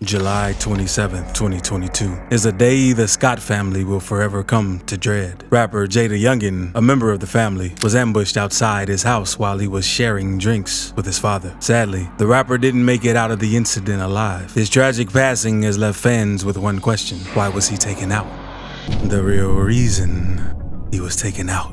July 27, 2022 is a day the Scott family will forever come to dread. Rapper JayDa Youngan, a member of the family, was ambushed outside his house while he was sharing drinks with his father. Sadly, the rapper didn't make it out of the incident alive. His tragic passing has left fans with one question: why was he taken out? The real reason he was taken out.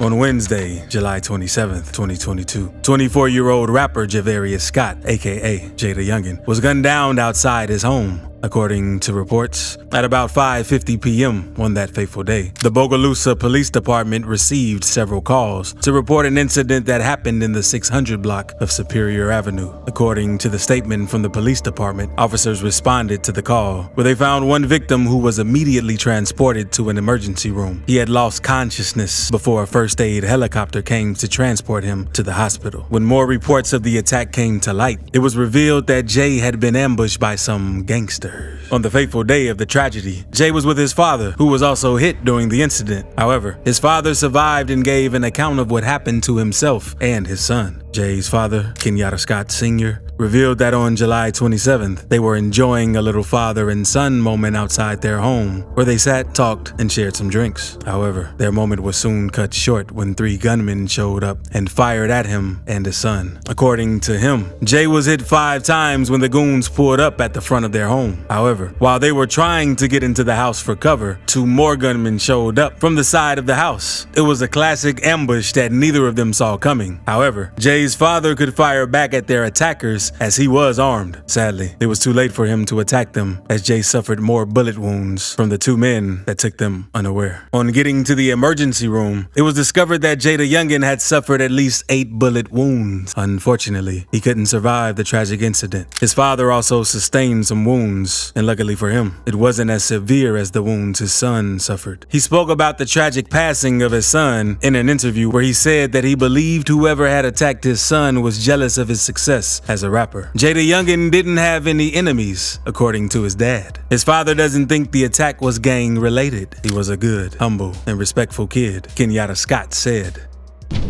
On Wednesday, July 27, 2022, 24-year-old rapper Javarius Scott, aka JayDa Youngan, was gunned down outside his home. According to reports, at about 5:50 p.m. on that fateful day, the Bogalusa Police Department received several calls to report an incident that happened in the 600 block of Superior Avenue. According to the statement from the police department, officers responded to the call, where they found one victim who was immediately transported to an emergency room. He had lost consciousness before a first aid helicopter came to transport him to the hospital. When more reports of the attack came to light, it was revealed that Jay had been ambushed by some gangster. On the fateful day of the tragedy, Jay was with his father, who was also hit during the incident. However, his father survived and gave an account of what happened to himself and his son. Jay's father, Youngan Scott Sr., revealed that on July 27th, they were enjoying a little father and son moment outside their home, where they sat, talked, and shared some drinks. However, their moment was soon cut short when 3 gunmen showed up and fired at him and his son. According to him, Jay was hit 5 times when the goons pulled up at the front of their home. However, while they were trying to get into the house for cover, 2 more gunmen showed up from the side of the house. It was a classic ambush that neither of them saw coming. However, Jay's father could fire back at their attackers as he was armed. Sadly, it was too late for him to attack them, as Jay suffered more bullet wounds from the 2 men that took them unaware. On getting to the emergency room, it was discovered that JayDa Youngan had suffered at least 8 bullet wounds. Unfortunately, he couldn't survive the tragic incident. His father also sustained some wounds, and luckily for him, it wasn't as severe as the wounds his son suffered. He spoke about the tragic passing of his son in an interview where he said that he believed whoever had attacked his son was jealous of his success as a rapper. JayDa Youngan didn't have any enemies, according to his dad. His father doesn't think the attack was gang-related. He was a good, humble, and respectful kid, Youngan Scott said.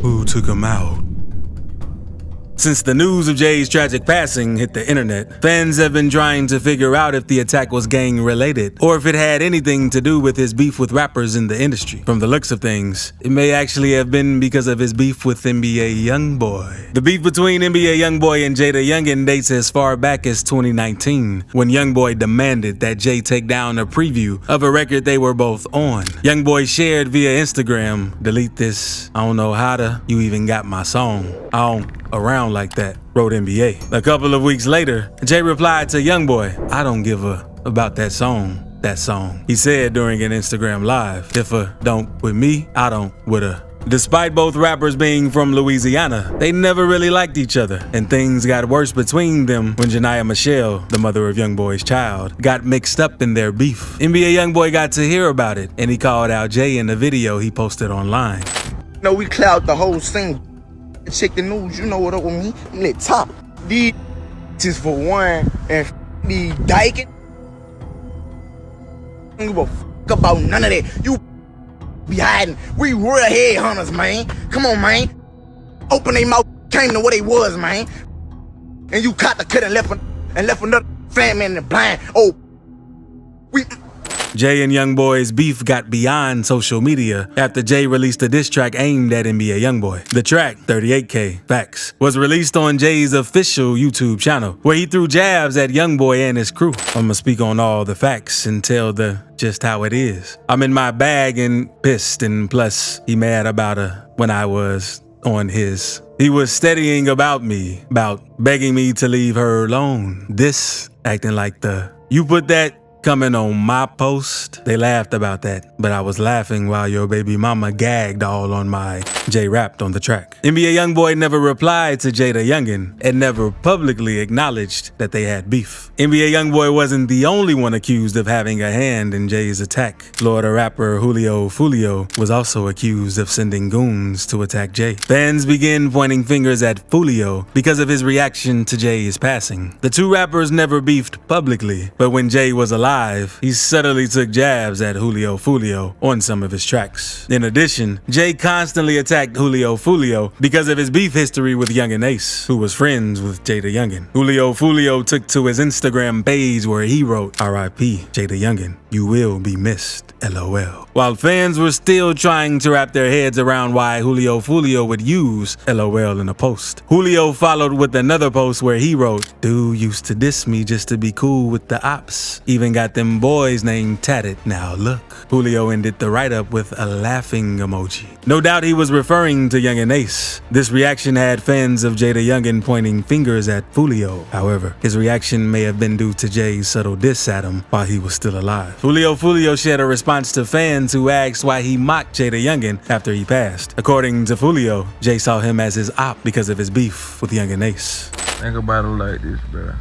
Who took him out? Since the news of Jay's tragic passing hit the internet, fans have been trying to figure out if the attack was gang-related or if it had anything to do with his beef with rappers in the industry. From the looks of things, it may actually have been because of his beef with NBA Youngboy. The beef between NBA Youngboy and JayDa Youngan dates as far back as 2019, when Youngboy demanded that Jay take down a preview of a record they were both on. Youngboy shared via Instagram, "Delete this. I don't know how to. You even got my song. I don't around like that," wrote NBA. A couple of weeks later, Jay replied to Youngboy, "I don't give a about that song. That song." He said during an Instagram live, "If a don't with me, I don't with a." Despite both rappers being from Louisiana, they never really liked each other, and things got worse between them when Janiyah Michelle, the mother of Youngboy's child, got mixed up in their beef. NBA Youngboy got to hear about it, and he called out Jay in a video he posted online. No, we cloud the whole scene. Check the news, you know what up with me? I'm lit top. These is for one, and the dyking. Don't give a fuck about none of that. You be hiding. We real headhunters, man. Come on, man. Open their mouth, came to what they was, man. And you caught the cut and left another fat man in the blind. Oh, we. Jay and Youngboy's beef got beyond social media after Jay released a diss track aimed at NBA Youngboy. The track, 38K Facts, was released on Jay's official YouTube channel, where he threw jabs at Youngboy and his crew. I'ma speak on all the facts and tell just how it is. I'm in my bag and pissed, and plus he mad about when I was on his. He was steadying about me, about begging me to leave her alone. This acting like you put that coming on my post. They laughed about that, but I was laughing while your baby mama gagged all on my Jay rapped on the track. NBA Youngboy never replied to JayDa Youngan and never publicly acknowledged that they had beef. NBA Youngboy wasn't the only one accused of having a hand in Jay's attack. Florida rapper Julio Fulio was also accused of sending goons to attack Jay. Fans began pointing fingers at Fulio because of his reaction to Jay's passing. The 2 rappers never beefed publicly, but when Jay was alive, alive, he subtly took jabs at Julio Fulio on some of his tracks. In addition, Jay constantly attacked Julio Fulio because of his beef history with Youngan Ace, who was friends with JayDa Youngan. Julio Fulio took to his Instagram page where he wrote, "R.I.P. JayDa Youngan, you will be missed, LOL." While fans were still trying to wrap their heads around why Julio Fulio would use LOL in a post, Julio followed with another post where he wrote, "Dude used to diss me just to be cool with the ops. Even got them boys named tatted. Now look." Julio ended the write-up with a laughing emoji. No doubt he was referring to Youngan Ace. This reaction had fans of JayDa Youngan pointing fingers at Fulio. However, his reaction may have been due to Jay's subtle diss at him while he was still alive. Julio Fulio shared a response to fans who asked why he mocked JayDa Youngan after he passed. According to Fulio, Jay saw him as his op because of his beef with Youngan Ace. Think about it like this, bro.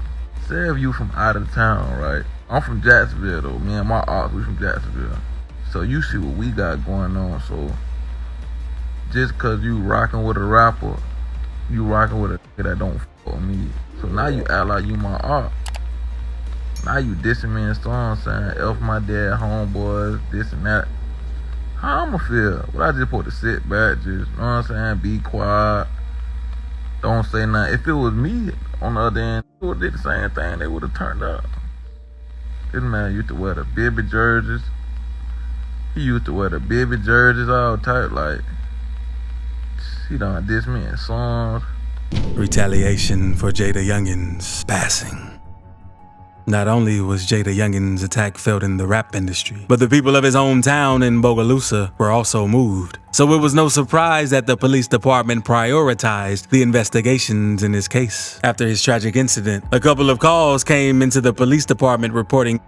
Say if you from out of town, right? I'm from Jacksonville though. Me and my ops, we from Jacksonville. So you see what we got going on. So just cause you rocking with a rapper, you rocking with a nigga that don't fuck with me. So now you act like you my op. Now you dissing me in songs saying F my dad, homeboys, this and that. How I'ma feel? Well, I just supposed to sit back, just, you know what I'm saying, be quiet, don't say nothing. If it was me on the other end, they would have did the same thing, they would have turned up. This man used to wear the baby jerseys. He used to wear the baby jerseys all type, like, he done diss me in songs. Retaliation for JayDa Youngan's passing. Not only was JayDa Youngan's attack felt in the rap industry, but the people of his hometown in Bogalusa were also moved. So it was no surprise that the police department prioritized the investigations in his case. After his tragic incident, a couple of calls came into the police department reporting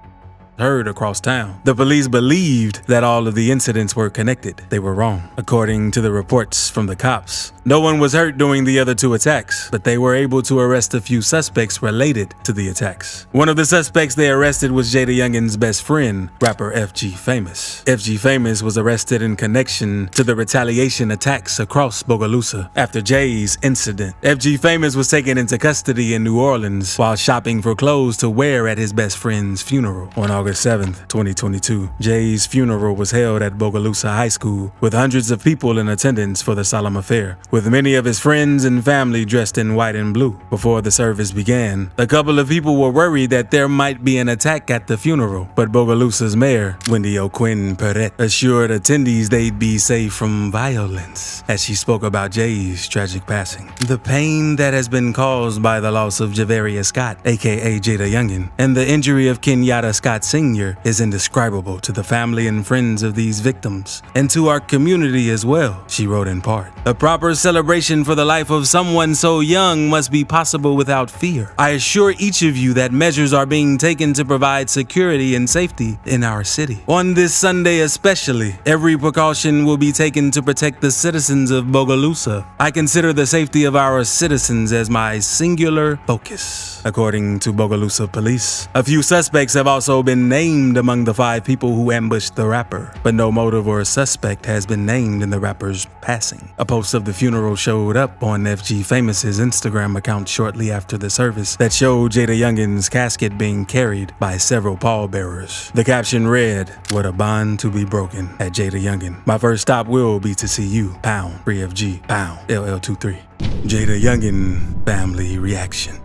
heard across town. The police believed that all of the incidents were connected. They were wrong. According to the reports from the cops, no one was hurt during the other two attacks, but they were able to arrest a few suspects related to the attacks. One of the suspects they arrested was JayDa Youngan's best friend, rapper FG Famous. FG Famous was arrested in connection to the retaliation attacks across Bogalusa after Jay's incident. FG Famous was taken into custody in New Orleans while shopping for clothes to wear at his best friend's funeral. On August 7th, 2022, Jay's funeral was held at Bogalusa High School with hundreds of people in attendance for the solemn affair, with many of his friends and family dressed in white and blue. Before the service began, a couple of people were worried that there might be an attack at the funeral, but Bogalusa's mayor, Wendy O'Quinn Perret, assured attendees they'd be safe from violence as she spoke about Jay's tragic passing. The pain that has been caused by the loss of Javarius Scott, aka JayDa Youngan, and the injury of Kenyatta Scott Sr. is indescribable to the family and friends of these victims, and to our community as well, she wrote in part. A proper celebration for the life of someone so young must be possible without fear. I assure each of you that measures are being taken to provide security and safety in our city. On this Sunday especially, every precaution will be taken to protect the citizens of Bogalusa. I consider the safety of our citizens as my singular focus. According to Bogalusa police, a few suspects have also been named among the 5 people who ambushed the rapper, but no motive or suspect has been named in the rapper's passing. A post of the funeral showed up on FG Famous's Instagram account shortly after the service that showed JayDa Youngan's casket being carried by several pallbearers. The caption read, "What a bond to be broken at JayDa Youngan. My first stop will be to see you, pound, 3FG, pound, LL23. JayDa Youngan family reaction.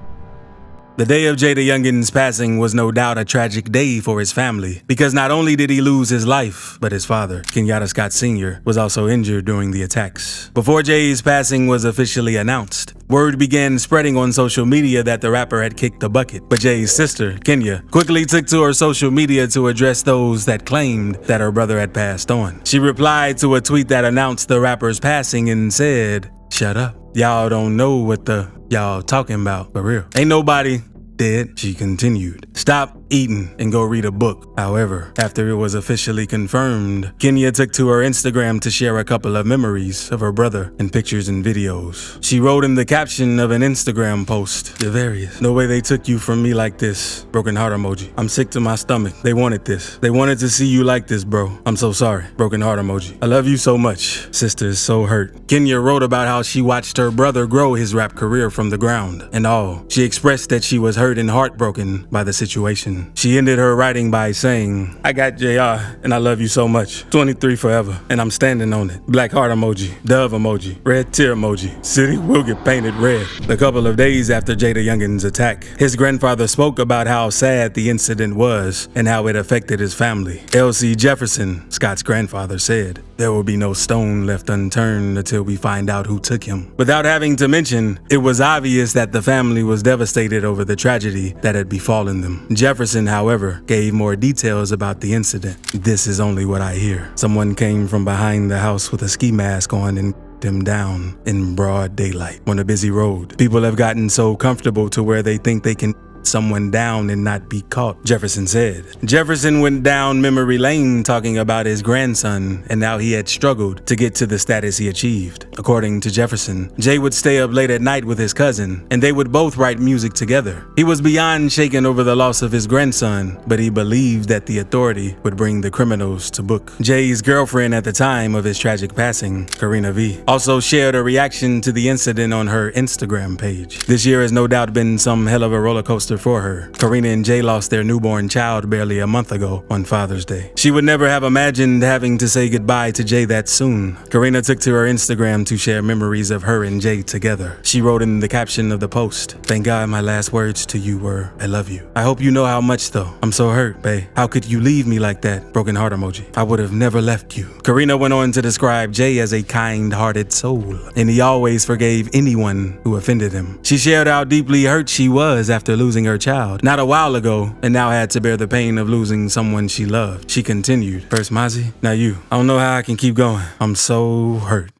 The day of JayDa Youngan's passing was no doubt a tragic day for his family, because not only did he lose his life, but his father, Kenyatta Scott Sr., was also injured during the attacks. Before Jay's passing was officially announced, word began spreading on social media that the rapper had kicked the bucket, but Jay's sister, Kenya, quickly took to her social media to address those that claimed that her brother had passed on. She replied to a tweet that announced the rapper's passing and said, "Shut up. Y'all don't know what the y'all talking about, for real. Ain't nobody dead." She continued, "Stop eating and go read a book." However, after it was officially confirmed, Kenya took to her Instagram to share a couple of memories of her brother in pictures and videos. She wrote in the caption of an Instagram post, "Javarius, no way they took you from me like this. Broken heart emoji. I'm sick to my stomach. They wanted this. They wanted to see you like this, bro. I'm so sorry. Broken heart emoji. I love you so much. Sister is so hurt." Kenya wrote about how she watched her brother grow his rap career from the ground and all. She expressed that she was hurt and heartbroken by the situation Jefferson. She ended her writing by saying, "I got JR and I love you so much. 23 forever and I'm standing on it." Black heart emoji, dove emoji, red tear emoji. City will get painted red. A couple of days after JayDa Youngan's attack, his grandfather spoke about how sad the incident was and how it affected his family. L.C. Jefferson, Scott's grandfather, said, "There will be no stone left unturned until we find out who took him." Without having to mention, it was obvious that the family was devastated over the tragedy that had befallen them. Jefferson, however, gave more details about the incident. "This is only what I hear. Someone came from behind the house with a ski mask on and him down in broad daylight on a busy road. People have gotten so comfortable to where they think they can someone down and not be caught," Jefferson said. Jefferson went down memory lane talking about his grandson and how he had struggled to get to the status he achieved. According to Jefferson, Jay would stay up late at night with his cousin and they would both write music together. He was beyond shaken over the loss of his grandson, but he believed that the authority would bring the criminals to book. Jay's girlfriend at the time of his tragic passing, Karina V, also shared a reaction to the incident on her Instagram page. "This year has no doubt been some hell of a roller coaster for her. Karina and Jay lost their newborn child barely a month ago on Father's Day. She would never have imagined having to say goodbye to Jay that soon." Karina took to her Instagram to share memories of her and Jay together. She wrote in the caption of the post, "Thank God my last words to you were, I love you. I hope you know how much though. I'm so hurt, babe. How could you leave me like that?" Broken heart emoji. "I would have never left you." Karina went on to describe Jay as a kind-hearted soul, and he always forgave anyone who offended him. She shared how deeply hurt she was after losing her child not a while ago and now had to bear the pain of losing someone she loved. She continued, "First Mozzie, now you. I don't know how I can keep going. I'm so hurt."